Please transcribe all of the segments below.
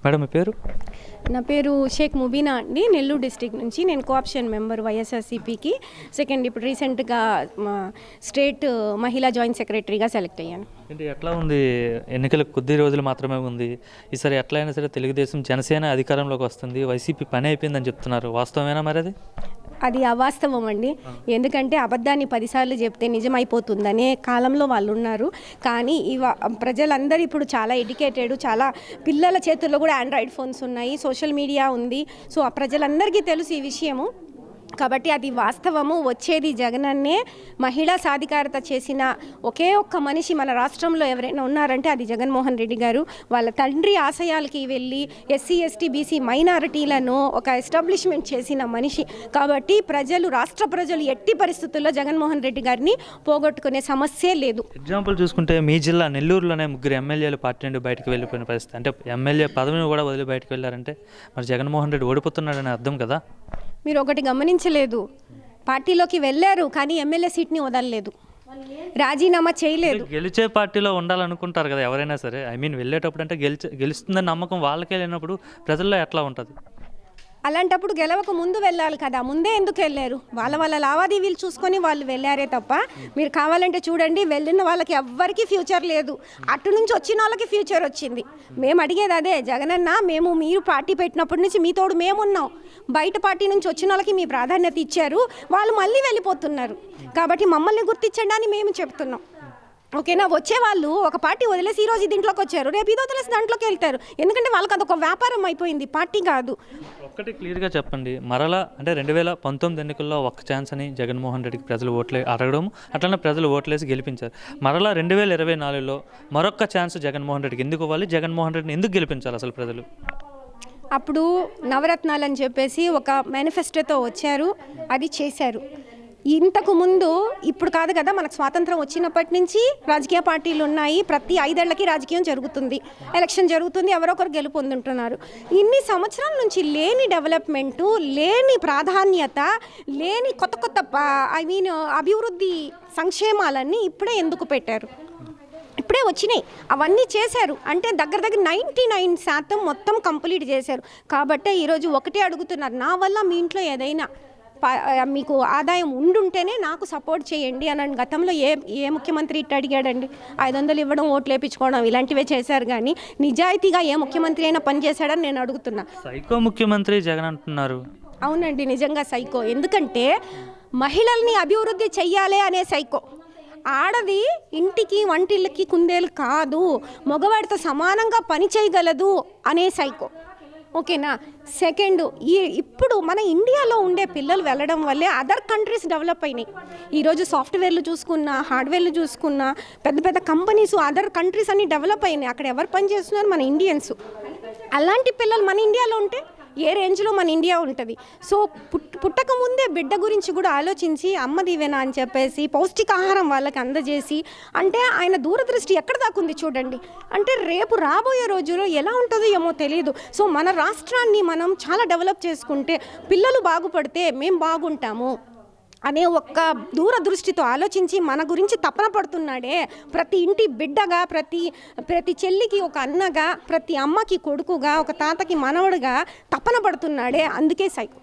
Madam మీ పేరు? నా పేరు షేక్ ముబీనా అండి, నెల్లూరు డిస్ట్రిక్ట్ నుంచి. నేను కోఆప్షన్ మెంబర్ వైఎస్ఆర్సీపీకి. సెకండ్ ఇప్పుడు రీసెంట్గా స్టేట్ మహిళా జాయింట్ సెక్రటరీగా సెలెక్ట్ అయ్యాను. ఏంటి ఎట్లా ఉంది? ఎన్నికలకు కొద్ది రోజులు మాత్రమే ఉంది. ఈసారి ఎట్లా అయినా సరే తెలుగుదేశం జనసేన అధికారంలోకి వస్తుంది, వైసీపీ పని అయిపోయిందని చెప్తున్నారు. వాస్తవమేనా మరి అది? అది అవాస్తవం అండి. ఎందుకంటే అబద్ధాన్ని 10 సార్లు చెప్తే నిజమైపోతుందనే కాలంలో వాళ్ళు ఉన్నారు. కానీ ప్రజలందరూ ఇప్పుడు చాలా ఎడ్యుకేటెడ్, చాలా పిల్లల చేతుల్లో కూడా ఆండ్రాయిడ్ ఫోన్స్ ఉన్నాయి, సోషల్ మీడియా ఉంది. సో ఆ ప్రజలందరికీ తెలుసు ఈ విషయము. కాబట్టి అది వాస్తవము. వచ్చేది జగనన్నే. మహిళా సాధికారత చేసిన ఒకే ఒక్క మనిషి మన రాష్ట్రంలో ఎవరైనా ఉన్నారంటే అది జగన్మోహన్ రెడ్డి గారు. వాళ్ళ తండ్రి ఆశయాలకి వెళ్ళి ఎస్సీ ఎస్టీ బీసీ మైనారిటీలను ఒక ఎస్టాబ్లిష్మెంట్ చేసిన మనిషి. కాబట్టి రాష్ట్ర ప్రజలు ఎట్టి పరిస్థితుల్లో జగన్మోహన్ రెడ్డి గారిని పోగొట్టుకునే సమస్యే లేదు. ఎగ్జాంపుల్ చూసుకుంటే మీ జిల్లా నెల్లూరులోనే 3 ఎమ్మెల్యేలు పార్టీ నుండి బయటకు వెళ్ళిపోయిన పరిస్థితి. అంటే ఎమ్మెల్యే పదవిని కూడా వదిలి బయటకు వెళ్ళారంటే మరి జగన్మోహన్ రెడ్డి ఓడిపోతున్నాడని అర్థం కదా. మీరు ఒకటి గమనించలేదు, పార్టీలోకి వెళ్ళారు కానీ ఎమ్మెల్యే సీట్ని వదలలేదు, రాజీనామా చేయలేదు. గెలిచే పార్టీలో ఉండాలనుకుంటారు కదా ఎవరైనా సరే. వెళ్ళేటప్పుడు అంటే గెలుస్తుందని నమ్మకం వాళ్ళకే లేనప్పుడు ప్రజల్లో ఎట్లా ఉంటుంది? అలాంటప్పుడు గెలవక ముందు వెళ్ళాలి కదా. ముందే ఎందుకు వెళ్ళారు? వాళ్ళ లావాదేవీలు చూసుకొని వాళ్ళు వెళ్ళారే తప్ప, మీరు కావాలంటే చూడండి, వెళ్ళిన వాళ్ళకి ఎవ్వరికీ ఫ్యూచర్ లేదు, అటు నుంచి వచ్చిన వాళ్ళకి ఫ్యూచర్ వచ్చింది. మేము అడిగేది అదే, జగనన్న మీరు పార్టీ పెట్టినప్పటి నుంచి మీతోడు మేమున్నాం, బయట పార్టీ నుంచి వచ్చిన వాళ్ళకి మీ ప్రాధాన్యత ఇచ్చారు, వాళ్ళు మళ్ళీ వెళ్ళిపోతున్నారు. కాబట్టి మమ్మల్ని గుర్తించండి అని మేము చెప్తున్నాం. ఓకేనా? వచ్చేవాళ్ళు ఒక పార్టీ వదిలేసి ఈరోజు దీంట్లోకి వచ్చారు, రేపు ఇది వదిలేసి దాంట్లోకి వెళ్తారు. ఎందుకంటే వాళ్ళకి అదొక వ్యాపారం అయిపోయింది, పార్టీ కాదు. ఒక్కటి క్లియర్గా చెప్పండి, మరలా అంటే 2019 ఎన్నికల్లో ఒక్క ఛాన్స్ అని జగన్మోహన్ రెడ్డికి ప్రజలు అడగడం, అట్లనే ప్రజలు ఓట్లేసి గెలిపించారు. మరలా 2024లో మరొక్క ఛాన్స్ జగన్మోహన్ రెడ్డికి ఎందుకు ఇవ్వాలి? జగన్మోహన్ రెడ్డిని ఎందుకు గెలిపించాలి అసలు ప్రజలు? అప్పుడు నవరత్నాలు అని చెప్పేసి ఒక మేనిఫెస్టోతో వచ్చారు, అది చేశారు. ఇంతకు ముందు ఇప్పుడు కాదు కదా, మనకు స్వాతంత్రం వచ్చినప్పటి నుంచి రాజకీయ పార్టీలు ఉన్నాయి. ప్రతి 5 ఏళ్లకి రాజకీయం జరుగుతుంది, ఎలక్షన్ జరుగుతుంది, ఎవరొకరు గెలుపొందుంటున్నారు. ఇన్ని సంవత్సరాల నుంచి లేని డెవలప్మెంటు, లేని ప్రాధాన్యత, లేని కొత్త అభివృద్ధి సంక్షేమాలన్నీ ఇప్పుడే ఎందుకు పెట్టారు? ఇప్పుడే వచ్చినాయి, అవన్నీ చేశారు. అంటే దగ్గర 99% మొత్తం కంప్లీట్ చేశారు. కాబట్టే ఈరోజు ఒకటే అడుగుతున్నారు, నా వల్ల మీ ఇంట్లో ఏదైనా మీకు ఆదాయం ఉండుంటేనే నాకు సపోర్ట్ చేయండి అని. గతంలో ఏ ముఖ్యమంత్రి ఇట్టు అడిగాడండి? 500 ఇవ్వడం, ఓట్లు వేయించుకోవడం, ఇలాంటివే చేశారు. కానీ నిజాయితీగా ఏ ముఖ్యమంత్రి అయినా పనిచేశాడని నేను అడుగుతున్నా. సైకో ముఖ్యమంత్రి జగన్ అంటున్నారు. అవునండి, నిజంగా సైకో. ఎందుకంటే మహిళల్ని అభివృద్ధి చెయ్యాలి అనే సైకో. ఆడది ఇంటికి వంటిళ్ళకి కుందేలు కాదు, మగవాడితో సమానంగా పని చేయగలదు అనే సైకో. ఓకేనా? సెకండ్, ఇప్పుడు మన ఇండియాలో ఉండే పిల్లలు వెళ్ళడం వల్లే అదర్ కంట్రీస్ డెవలప్ అయినాయి. ఈరోజు సాఫ్ట్వేర్లు చూసుకున్నా, హార్డ్వేర్లు చూసుకున్నా, పెద్ద కంపెనీస్ అదర్ కంట్రీస్ అన్ని డెవలప్ అయినాయి. అక్కడ ఎవరు పని చేస్తున్నారు? మన ఇండియన్స్. అలాంటి పిల్లలు మన ఇండియాలో ఉంటే ఏ రేంజ్లో మన ఇండియా ఉంటుంది? సో పుట్టక ముందే బిడ్డ గురించి కూడా ఆలోచించి అమ్మ దీవెన అని చెప్పేసి పౌష్టికాహారం వాళ్ళకి అందజేసి, అంటే ఆయన దూరదృష్టి ఎక్కడ దాకుంది చూడండి. అంటే రేపు రాబోయే రోజుల్లో ఎలా ఉంటుందో ఏమో తెలియదు. సో మన రాష్ట్రాన్ని మనం చాలా డెవలప్ చేసుకుంటే, పిల్లలు బాగుపడితే మేము బాగుంటాము అనే ఒక్క దూరదృష్టితో ఆలోచించి మన గురించి తపన పడుతున్నాడే. ప్రతి ఇంటి బిడ్డగా, ప్రతి చెల్లికి ఒక అన్నగా, ప్రతి అమ్మకి కొడుకుగా, ఒక తాతకి మనవడుగా తపన పడుతున్నాడే. అందుకే సైకో.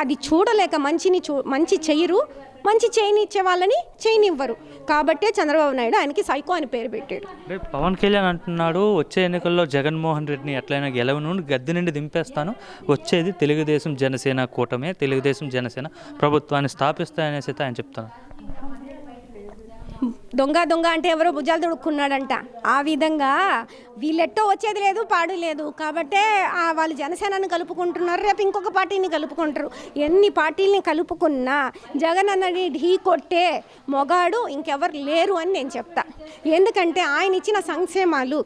అది చూడలేక మంచి చెయ్యరు, మంచి చేయనిచ్చే వాళ్ళని చేయనివ్వరు. కాబట్టే చంద్రబాబు నాయుడు ఆయనకి సైకో అని పేరు పెట్టాడు. పవన్ కళ్యాణ్ అంటున్నాడు, వచ్చే ఎన్నికల్లో జగన్మోహన్ రెడ్డిని ఎట్లయినా గెలవను, గద్దె నుండి దింపేస్తాను, వచ్చేది తెలుగుదేశం జనసేన కూటమే, తెలుగుదేశం జనసేన ప్రభుత్వాన్ని స్థాపిస్తాయనేసి ఆయన చెప్తాను. దొంగ అంటే ఎవరో భుజాలు దొడుక్కున్నాడంట. ఆ విధంగా వీళ్ళెట్టో వచ్చేది లేదు, పాడు లేదు. కాబట్టే వాళ్ళు జనసేనని కలుపుకుంటున్నారు, రేపు ఇంకొక పార్టీని కలుపుకుంటారు. ఎన్ని పార్టీలని కలుపుకున్నా జగన్ అన్నని ఢీ కొట్టే మొగాడు ఇంకెవరు లేరు అని నేను చెప్తా. ఎందుకంటే ఆయన ఇచ్చిన సంక్షేమాలు,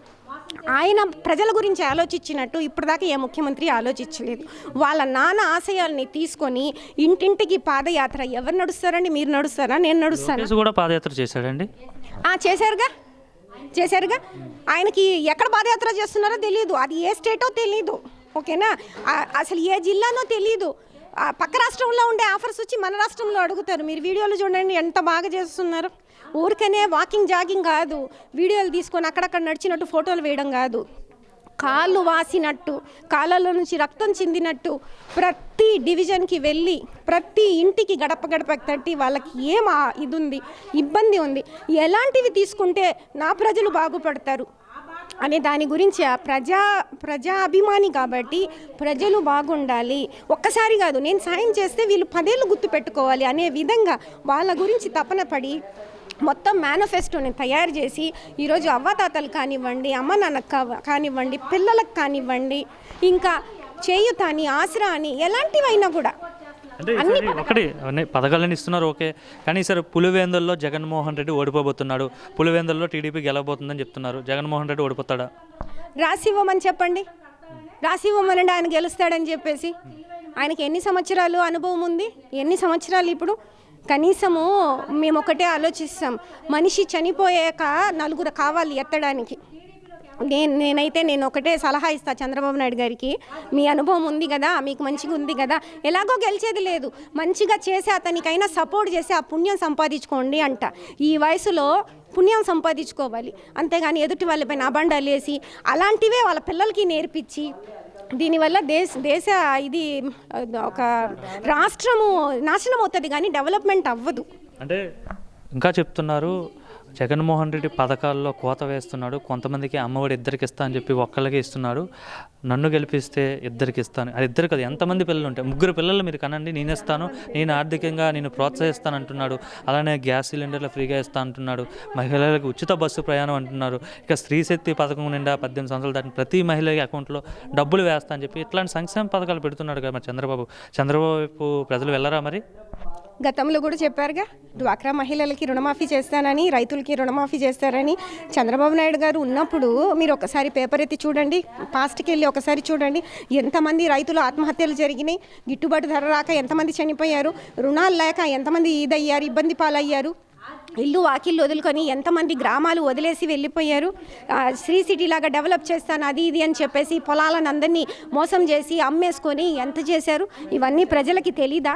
ఆయన ప్రజల గురించి ఆలోచించినట్టు ఇప్పటిదాకా ఏ ముఖ్యమంత్రి ఆలోచించలేదు. వాళ్ళ నాన్న ఆశయాల్ని తీసుకొని ఇంటింటికి పాదయాత్ర. ఎవరు నడుస్తారండి? మీరు నడుస్తారా? నేను నడుస్తాను. కూడా పాదయాత్ర చేశాడండి. చేశారుగా. ఆయనకి ఎక్కడ పాదయాత్ర చేస్తున్నారో తెలియదు, అది ఏ స్టేటో తెలియదు. ఓకేనా? అసలు ఏ జిల్లానో తెలియదు. పక్క రాష్ట్రంలో ఉండే ఆఫర్స్ వచ్చి మన రాష్ట్రంలో అడుగుతారు. మీరు వీడియోలు చూడండి ఎంత బాగా చేస్తున్నారు. ఊరికనే వాకింగ్ జాగింగ్ కాదు, వీడియోలు తీసుకొని అక్కడక్కడ నడిచినట్టు ఫోటోలు వేయడం కాదు. కాళ్ళు వాసినట్టు, కాళ్ళలో నుంచి రక్తం చిందినట్టు ప్రతి డివిజన్కి వెళ్ళి ప్రతి ఇంటికి గడప గడపకి తట్టి వాళ్ళకి ఇది ఉంది, ఇబ్బంది ఉంది, ఎలాంటివి తీసుకుంటే నా ప్రజలు బాగుపడతారు అనే దాని గురించి ప్రజా అభిమాని కాబట్టి ప్రజలు బాగుండాలి, ఒక్కసారి కాదు నేను సాయం చేస్తే వీళ్ళు 10 ఏళ్ళు గుర్తు పెట్టుకోవాలి అనే విధంగా వాళ్ళ గురించి తపన పడి మొత్తం మేనిఫెస్టోని తయారు చేసి ఈరోజు అవ్వాతాతలు కానివ్వండి, అమ్మ నాన్నకు కానివ్వండి, పిల్లలకు కానివ్వండి, ఇంకా చేయూత అని, ఆసరా అని, ఎలాంటివైనా కూడా అంటే ఒకటి పథకాలను ఇస్తున్నారు ఓకే, కానీ సార్ పులివెందుల్లో జగన్మోహన్ రెడ్డి ఓడిపోబోతున్నాడు, పులివెందుల్లో టీడీపీ గెలవబోతుందని చెప్తున్నారు. జగన్మోహన్ రెడ్డి ఓడిపోతాడా? రాసి ఇవ్వమని చెప్పండి, రాసి ఇవ్వమనండి ఆయన గెలుస్తాడని చెప్పేసి. ఆయనకి ఎన్ని సంవత్సరాలు అనుభవం ఉంది, ఎన్ని సంవత్సరాలు ఇప్పుడు? కనీసము మేము ఒకటే ఆలోచిస్తాం, మనిషి చనిపోయాక 4 కావాలి ఎత్తడానికి. నేను ఒకటే సలహా ఇస్తా చంద్రబాబు నాయుడు గారికి, మీ అనుభవం ఉంది కదా, మీకు మంచిగా ఉంది కదా, ఎలాగో గెలిచేది లేదు, మంచిగా చేసి అతనికైనా సపోర్ట్ చేసి ఆ పుణ్యం సంపాదించుకోండి అంట. ఈ వయసులో పుణ్యం సంపాదించుకోవాలి, అంతేగాని ఎదుటి వాళ్ళపైన అబండాలు వేసి అలాంటివే వాళ్ళ పిల్లలకి నేర్పించి దీనివల్ల దేశ ఇది ఒక రాష్ట్రము నాశనం అవుతుంది కానీ డెవలప్మెంట్ అవ్వదు. అంటే ఇంకా చెప్తున్నారు జగన్మోహన్ రెడ్డి పథకాల్లో కోత వేస్తున్నాడు, కొంతమందికి అమ్మఒడి 2కి ఇస్తా అని చెప్పి ఒక్కళ్ళకి ఇస్తున్నాడు, నన్ను గెలిపిస్తే 2కి ఇస్తాను, అది 2 కదా ఎంతమంది పిల్లలు ఉంటాయి, 3 పిల్లలు మీరు కనండి, నేను ఇస్తాను, నేను ఆర్థికంగా నేను ప్రోత్సహిస్తాను అంటున్నాడు. అలానే గ్యాస్ సిలిండర్లు ఫ్రీగా ఇస్తా అంటున్నాడు, మహిళలకు ఉచిత బస్సు ప్రయాణం అంటున్నారు, ఇక స్త్రీ శక్తి పథకం నిండా 18 సంవత్సరాలు దాటిన ప్రతి మహిళకి అకౌంట్లో డబ్బులు వేస్తా అని చెప్పి ఇట్లాంటి సంక్షేమ పథకాలు పెడుతున్నాడు కదా మరి చంద్రబాబు వైపు ప్రజలు వెళ్ళరా? మరి గతంలో కూడా చెప్పారుగా, డ్వాక్రా మహిళలకి రుణమాఫీ చేస్తానని, రైతులకి రుణమాఫీ చేస్తారని. చంద్రబాబు నాయుడు గారు ఉన్నప్పుడు మీరు ఒకసారి పేపర్ ఎత్తి చూడండి, పాస్ట్కి వెళ్ళి ఒకసారి చూడండి, ఎంతమంది రైతులు ఆత్మహత్యలు జరిగినాయి, గిట్టుబాటు ధర రాక ఎంతమంది చనిపోయారు, రుణాలు లేక ఎంతమంది ఇదయ్యారు, ఇబ్బంది పాలయ్యారు, ఇల్లు వాకిళ్ళు వదులుకొని ఎంతమంది గ్రామాలు వదిలేసి వెళ్ళిపోయారు. శ్రీ సిటీ లాగా డెవలప్ చేస్తాను అది ఇది అని చెప్పేసి పొలాలను అందరినీ మోసం చేసి అమ్మేసుకొని ఎంత చేశారు. ఇవన్నీ ప్రజలకి తెలీదా?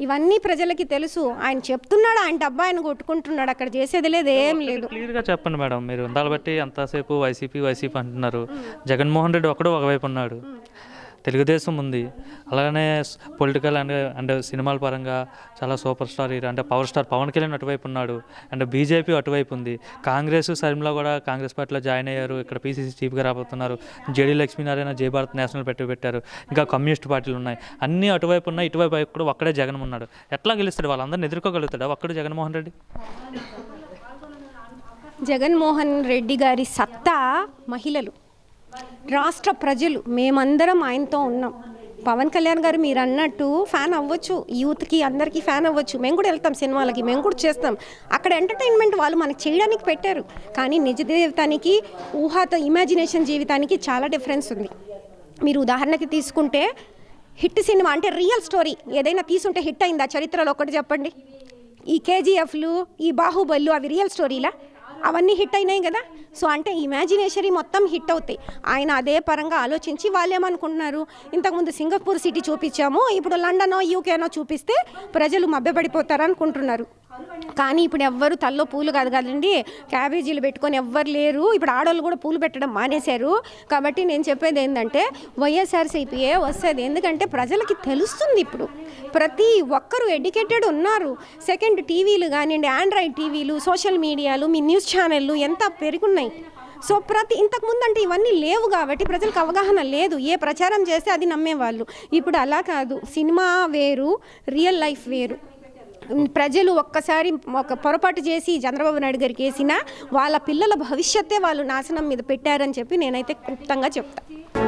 ఇవన్నీ ప్రజలకి తెలుసు. ఆయన చెప్తున్నాడు, ఆయన డబ్బా ఆయన కొట్టుకుంటున్నాడు, అక్కడ చేసేది లేదు, ఏం లేదు. క్లియర్గా చెప్పండి మేడం, మీరు ఉండాలి బట్టి అంతసేపు వైసీపీ అంటున్నారు, జగన్మోహన్ రెడ్డి ఒకడు ఒకవైపు ఉన్నాడు, తెలుగుదేశం ఉంది, అలానే పొలిటికల్ అండ్ సినిమాల పరంగా చాలా సూపర్ స్టార్ హీరో అంటే పవర్ స్టార్ పవన్ కళ్యాణ్ అటువైపు ఉన్నాడు, అండ్ బీజేపీ అటువైపు ఉంది, కాంగ్రెస్ శర్మిల కూడా కాంగ్రెస్ పార్టీలో జాయిన్ అయ్యారు, ఇక్కడ పీసీసీ చీఫ్గా రాబోతున్నారు, జేడీ లక్ష్మీనారాయణ జై భారత్ నేషనల్ పెట్టారు, ఇంకా కమ్యూనిస్ట్ పార్టీలు ఉన్నాయి, అన్నీ అటువైపు ఉన్నాయి, ఇటువైపు కూడా ఒక్కడే జగన్ ఉన్నాడు. ఎట్లా గెలుస్తాడు? వాళ్ళందరినీ ఎదుర్కోగలుగుతాడు ఒక్కడు జగన్మోహన్ రెడ్డి? జగన్మోహన్ రెడ్డి గారి సత్తా మహిళలు, రాష్ట్ర ప్రజలు, మేమందరం ఆయనతో ఉన్నాం. పవన్ కళ్యాణ్ గారు మీరు అన్నట్టు ఫ్యాన్ అవ్వచ్చు, యూత్కి అందరికీ ఫ్యాన్ అవ్వచ్చు, మేము కూడా వెళ్తాం సినిమాలకి, మేము కూడా చేస్తాం, అక్కడ ఎంటర్టైన్మెంట్ వాళ్ళు మనకు చేయడానికి పెట్టారు. కానీ నిజ జీవితానికి ఇమాజినేషన్ జీవితానికి చాలా డిఫరెన్స్ ఉంది. మీరు ఉదాహరణకి తీసుకుంటే హిట్ సినిమా అంటే రియల్ స్టోరీ ఏదైనా తీసుంటే హిట్ అయిందా చరిత్రలో? ఒకటి చెప్పండి. ఈ కేజీఎఫ్లు, ఈ బాహుబలు అవి రియల్ స్టోరీలా? అవన్నీ హిట్ అయినాయి కదా. సో అంటే ఇమాజినేషరీ మొత్తం హిట్ అవుతాయి. ఆయన అదే పరంగా ఆలోచించి వాళ్ళు ఏమనుకుంటున్నారు, ఇంతకుముందు సింగపూర్ సిటీ చూపించాము, ఇప్పుడు లండనో యూకేనో చూపిస్తే ప్రజలు మభ్యపడిపోతారు అనుకుంటున్నారు. కానీ ఇప్పుడు ఎవ్వరు తల్లో పూలు కాదు కదండి, క్యాబేజీలు పెట్టుకొని ఎవ్వరు లేరు. ఇప్పుడు ఆడవాళ్ళు కూడా పూలు పెట్టడం మానేశారు. కాబట్టి నేను చెప్పేది ఏంటంటే వైఎస్ఆర్సీపీఏ వస్తుంది. ఎందుకంటే ప్రజలకి తెలుస్తుంది, ఇప్పుడు ప్రతి ఒక్కరూ ఎడ్యుకేటెడ్ ఉన్నారు. సెకండ్ టీవీలు కానివ్వండి, ఆండ్రాయిడ్ టీవీలు, సోషల్ మీడియాలు, మీ న్యూస్ ఛానళ్ళు ఎంత పెరుగున్నాయి. సో ఇంతకుముందు అంటే ఇవన్నీ లేవు కాబట్టి ప్రజలకు అవగాహన లేదు, ఏ ప్రచారం చేస్తే అది నమ్మేవాళ్ళు. ఇప్పుడు అలా కాదు, సినిమా వేరు, రియల్ లైఫ్ వేరు. ప్రజలు ఒక్కసారి ఒక పొరపాటు చేసి చంద్రబాబు నాయుడు గారికి వేసినా వాళ్ళ పిల్లల భవిష్యత్తే వాళ్ళు నాశనం మీద పెట్టారని చెప్పి నేనైతే క్లుప్తంగా చెప్తాను.